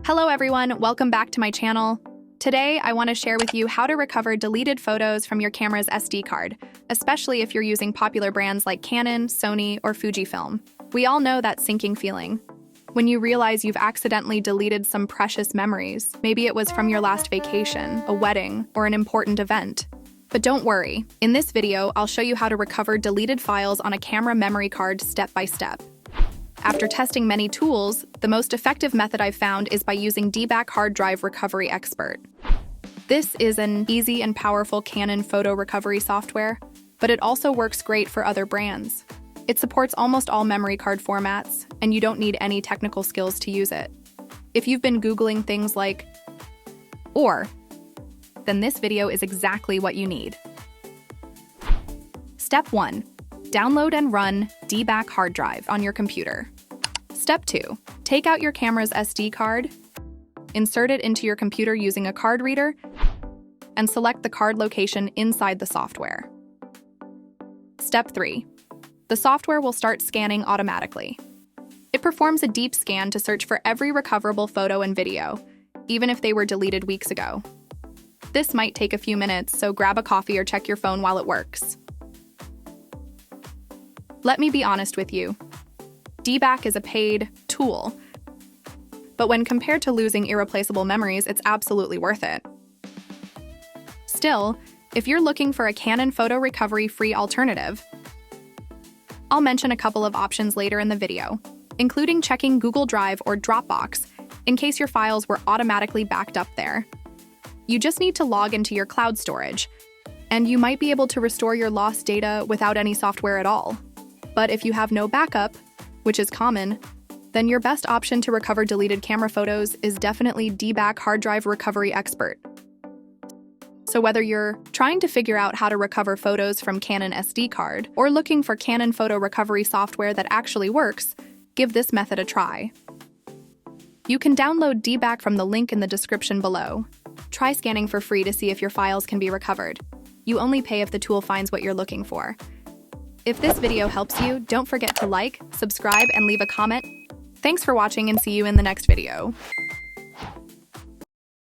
Hello everyone, welcome back to my channel. Today, I want to share with you how to recover deleted photos from your camera's SD card, especially if you're using popular brands like Canon, Sony, or Fujifilm. We all know that sinking feeling. When you realize you've accidentally deleted some precious memories, maybe it was from your last vacation, a wedding, or an important event. But don't worry, in this video, I'll show you how to recover deleted files on a camera memory card step by step. After testing many tools, the most effective method I've found is by using DBAC Hard Drive Recovery Expert. This is an easy and powerful Canon photo recovery software, but it also works great for other brands. It supports almost all memory card formats, and you don't need any technical skills to use it. If you've been Googling things like "or," then this video is exactly what you need. Step 1. Download and run DBAC Hard Drive on your computer. Step 2. Take out your camera's SD card, insert it into your computer using a card reader, and select the card location inside the software. Step 3. The software will start scanning automatically. It performs a deep scan to search for every recoverable photo and video, even if they were deleted weeks ago. This might take a few minutes, so grab a coffee or check your phone while it works. Let me be honest with you. DBAC is a paid tool, but when compared to losing irreplaceable memories, it's absolutely worth it. Still, if you're looking for a Canon photo recovery-free alternative, I'll mention a couple of options later in the video, including checking Google Drive or Dropbox in case your files were automatically backed up there. You just need to log into your cloud storage, and you might be able to restore your lost data without any software at all. But if you have no backup, which is common, then your best option to recover deleted camera photos is definitely DBAC Hard Drive Recovery Expert. So whether you're trying to figure out how to recover photos from Canon SD card or looking for Canon photo recovery software that actually works, give this method a try. You can download DBAC from the link in the description below. Try scanning for free to see if your files can be recovered. You only pay if the tool finds what you're looking for. If this video helps you, don't forget to like, subscribe, and leave a comment. Thanks for watching and see you in the next video.